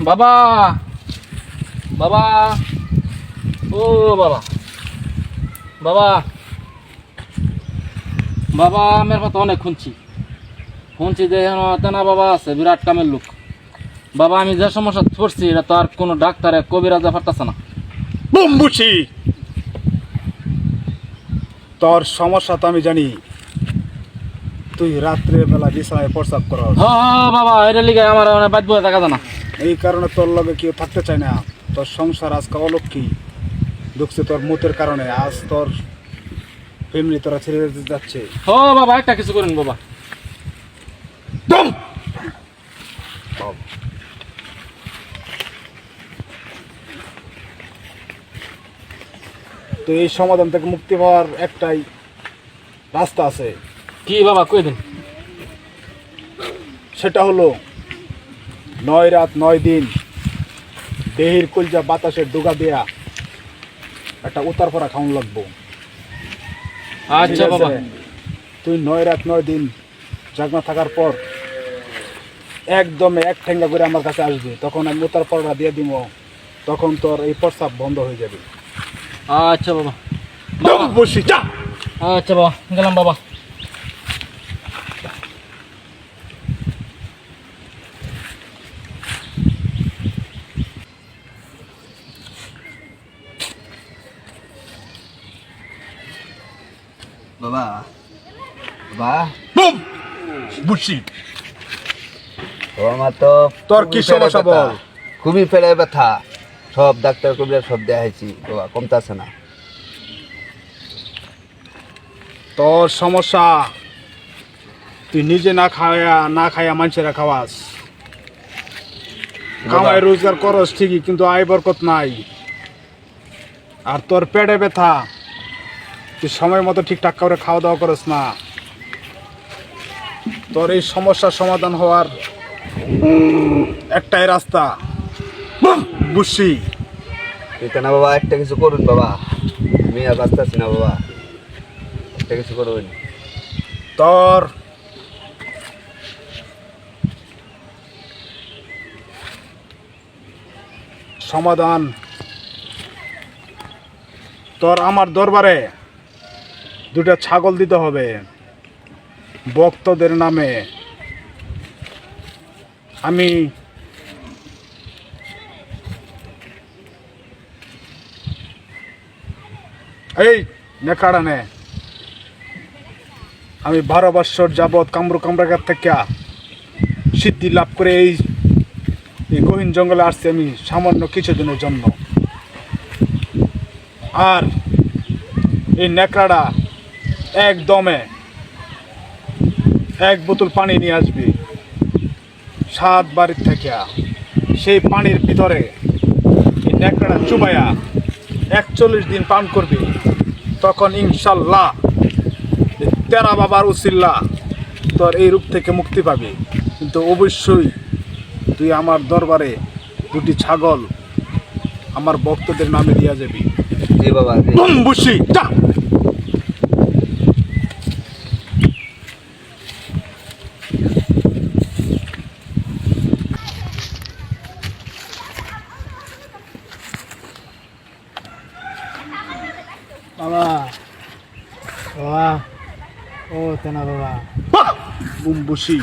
বাবা বাবা ও বাবা বাবা বাবা আমার কথা অনেক শুনছি যে তেনা বাবা আছে বিরাট কামের লোক। বাবা আমি যে সমস্যা পড়ছি এটা তো আর কোনো ডাক্তারে কবিরাজা পারতেছে না। বুঝছি তোর সমস্যা তো আমি জানি। তুই রাত্রে বেলা বিছানায় প্রস্রাব কর। হ্যাঁ বাবা এটা লিগে আমার বাদ বয়ে থাকা জানা। এই কারণে তোর লগে কেউ থাকতে চায় না। তোর সংসার আজকে অলক্ষী ঢুকছে তোর মুতের কারণে। আজ তোর ফ্যামিলি তোরা ছেড়ে দিতে যাচ্ছে। ও বাবা একটা কিছু করেন বাবা। তো এই সমাধান থেকে মুক্তি পাওয়ার একটাই রাস্তা আছে। কি বাবা কই দিন। সেটা হলো 9 রাত 9 দিন দেহের কলজা বাতাসের ডুগা দেয়া একটা উতার পরা খাওয়ান লাগবো। আচ্ছা বাবা। তুই 9 রাত 9 দিন জাগনা থাকার পর একদমে এক ঠেঙ্গা করে আমার কাছে আসবে। তখন আমি উতার পরটা দিয়ে দিব। তখন তোর এই প্রস্রাব বন্ধ হয়ে যাবে। আচ্ছা বাবা। বসি যা। আচ্ছা বাবা গেলাম বাবা। বাবা বাবা বুঝছি আমার তো তোর কি সমস্যা বল। খুবই পেটে ব্যথা। সব ডাক্তার কবিরা সব দেখাইছি বাবা, কমতাছে না। তোর সমস্যা তুই নিজে না খায়া মানুষেরা খাওয়াস। কামাই রোজগার করস ঠিকই, কিন্তু আয় বরকত নাই। আর তোর পেটে ব্যথা, তুই সময় মতো ঠিকঠাক করে খাওয়া দাওয়া করস না। তোর এই সমস্যার সমাধান হওয়ার একটাই রাস্তা। বুঝছি এটা না বাবা, একটা কিছু করুন বাবা। আমি আর বাঁচতেছি না বাবা, একটা কিছু করুন। তোর সমাধান তোর আমার দরবারে 2টা ছাগল দিতে হবে ভক্তদের নামে। আমি এই নেকাড়া নে, আমি 12 বৎসর যাবৎ কামরু কামরাগার থেকে সিদ্ধি লাভ করে এই গহীন জঙ্গলে আসছি আমি সামান্য কিছুদিনের জন্য। আর এই নেকড়াটা একদমে 1 বোতল পানি নিয়ে আসবি 7 বাড়ির থেকে। সেই পানির ভিতরে এই নেকড়াটা চুবাইয়া 41 দিন পান করবি। তখন ইনশাল্লাহ তেরা বাবার উসিল্লা তোর এই রূপ থেকে মুক্তি পাবি। কিন্তু অবশ্যই তুই আমার দরবারে 2টি ছাগল আমার ভক্তদের নামে দিয়া যাবি। জি বাবা জি। বুঝছি যা। বাবা বাবা ও তেনা বাবা বুঝছি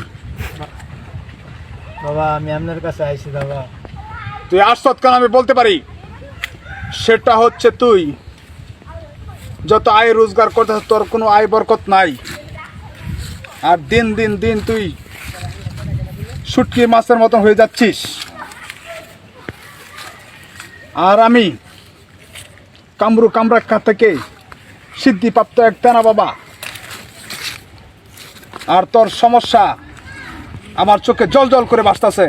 বাবা আমি আপনার কাছে আইছি বাবা। তুই আসত কেন আমি বলতে পারি। সেটা হচ্ছে তুই যত আয় রোজগার করতে তোর কোনো আয় বরকত নাই। আর দিন দিন দিন তুই শুটকি মাছের মতো হয়ে যাচ্ছিস। আর আমি কামরু কামরাক্ষা থেকে সিদ্ধিপ্রাপ্ত এক তেনা বাবা। আর তোর সমস্যা আমার চোখে জল জল করে ভাসতেছে।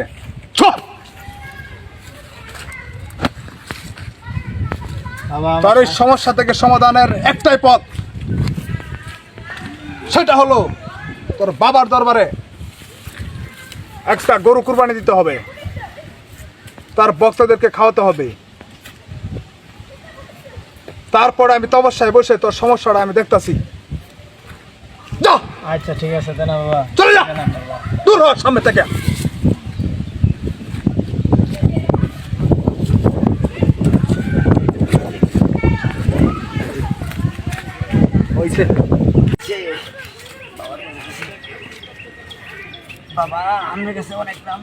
বাবা তোর এই সমস্যা থেকে সমাধানের একটাই পথ, সেটা হলো তোর বাবার দরবারে একটা গরু কুরবানি দিতে হবে। তার ভক্তদেরকে খাওয়াতে হবে। তারপরে আমি তপস্যায় বসে তোর সমস্যাটা আমি দেখতাছি। যা। আচ্ছা ঠিক আছে তেনা বাবা, চলে যা, গেলাম বাবা। দূর হ সামনে থেকে। হয়েছে বাবা আপনার কাছে অনেক নাম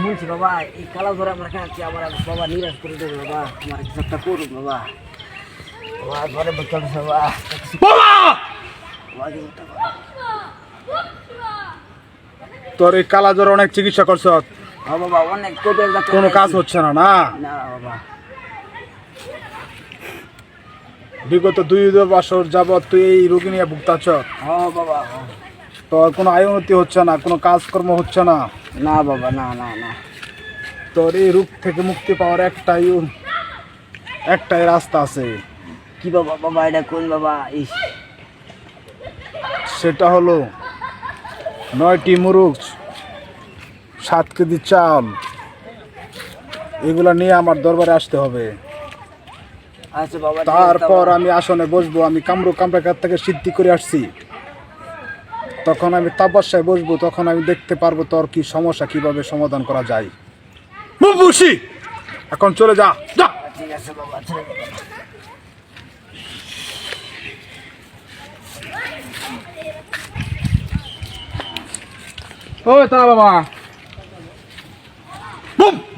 শুনছি বাবা এই কালা ধরে আমরা খাচ্ছি আমার বাবা নিরাশ করে দেবে বাবা আমার কিছু একটা করুন বাবা বাবা ঘরে বসে বাবা তোর এই কালা জ্বর অনেক চিকিৎসা করছ, হ্যাঁ বাবা অনেক কোটের ডাক্তার কোনো কাজ হচ্ছে না না? না বাবা বিগত 2 বছর যাবৎ তুই এই রোগী নিয়ে ভুগতাছ, হ্যাঁ বাবা হ্যাঁ। তোর কোনো আয় উন্নতি হচ্ছে না, কোনো কাজকর্ম হচ্ছে না। না বাবা না না না তোর এই রোগ থেকে মুক্তি পাওয়ার একটাই রাস্তা আছে, কি বাবা বাবা এটা কোন বাবা ইস সেটা হলো 9টি মুরগ, 7 কেজি চাল, এগুলা নিয়ে আমার দরবারে আসতে হবে। আচ্ছা বাবা তারপর আমি আসনে বসবো। আমি কামরুকার কাছ থেকে সিদ্ধি করে আসছি, তখন আমি তপস্যায় বসবো, তখন আমি দেখতে পারবো তোর কি সমস্যা, কিভাবে সমাধান করা যায়। বুঝি এখন চলে যা যা। ঠিক আছে বাবা ছেড়ে দে বাবা। ওই তারা বাবা,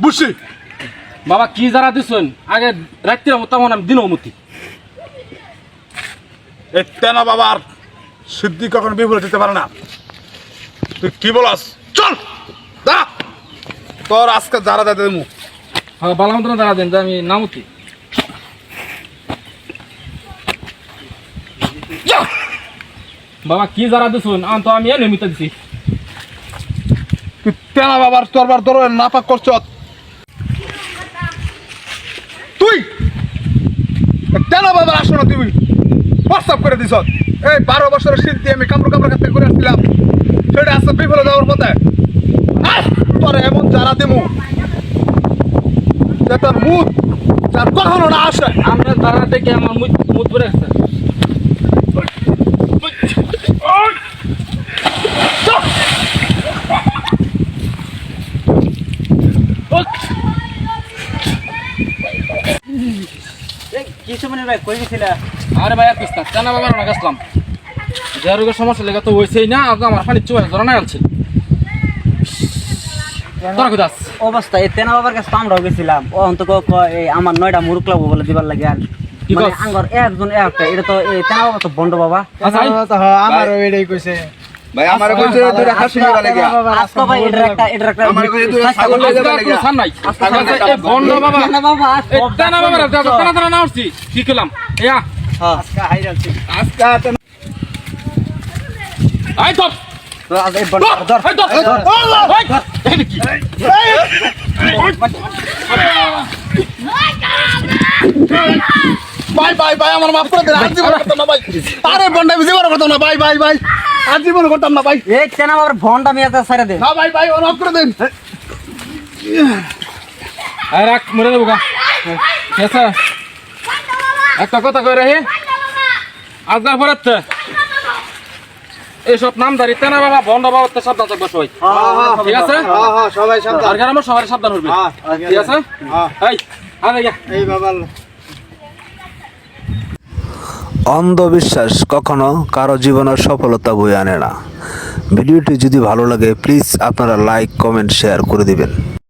বুঝি বাবা কি যারা দিছেন আগে রাত্রির মতো তেমন আমি দিনও মতি। এই তেনা বাবার সিদ্ধি কখনো বিফলে যেতে পারে না। তুই কি বলাস? চল যা, তোর আজকে যারা দাদা দেবো। হ্যাঁ বালাম তো দাঁড়া দেন যে আমি নামতি। বাবা কি যারা দিছেন আন তো আমি এনে মিতা দিছি। তুই তেনা বাবার তোরবার তোর নাপাক করছ, তুই তেনা বাবার আসলে তুই প্রস্তাব করে দিছ। এই 12 বছরের সিদ্ধি আমি কামরুকার কাছ থেকে করে আসছিলাম, সেটা আজকে বিফলে যাওয়ার পথে। তোর এমন যারা দেবো যে তোর মুখ যার কখনো না আসে। আমরা যারা দেখে আমার মুখ পরে গেছে। কিছু মানে ভাই কই গেছিলা? আরে ভাই আর কিস্তা জানা বাবার না গেছিলাম, যে রোগের সমস্যা লেগে তো হয়েছেই না, আজ আমার পানি চুয়ে ধরা নাই আনছে। তোরা কোথাস অবস্থা এই তেনা বাবার কাছে তো আমরাও গেছিলাম, ও অন্তত এই আমার 9টা মুরুক লাগবো বলে দিবার লাগে। আর কি মানে কস? আঙ্গর একজন একটা, এটা তো এই তেনা বাবা তো বন্ড বাবা। আচ্ছা আমারও এটাই কইছে। ভাই আমার কইছে দুইটা খাসি নিবা লাগে আজকে ভাই এটার একটা আমার কইছে দুইটা ছাগল নিয়ে যাবা লাগে সান নাই এই বন্ধ বাবা তেনা বাবা এটা না বাবা তারা না উঠছি কি করলাম ইয়া আজকে হাইরালছি। আজকে আই তো এই বন্ড ধর এই তো এই কি ভাই ভাই ভাই আমার মাফ করে দেন, আজীবন করতাম না ভাই। আরে বন্ডা জীবন করতাম না ভাই ভাই ভাই, আজীবন করতাম না ভাই। এই তেনা বাবার ভন্ডা মিয়া ছেড়ে দে। না ভাই ভাই মাফ করে দেন। আরে রাখ মরে দেবো গা কেসা একটা কথা কই রাহি আজকাল পরে এইসব নামদারি তেনা বাবা বন্ড বাবা তো সাবধান থাকবে সবাই, ঠিক আছে? সবাই সাবধান। আর গ্রামের সবাই সাবধান হইবে, ঠিক আছে? এই আরে গা এই বাবা অন্ধবিশ্বাস কখনো কারো জীবনের সফলতা বয়ে আনে না। ভিডিওটি যদি ভালো লাগে প্লিজ আপনারা লাইক কমেন্ট শেয়ার করে দিবেন।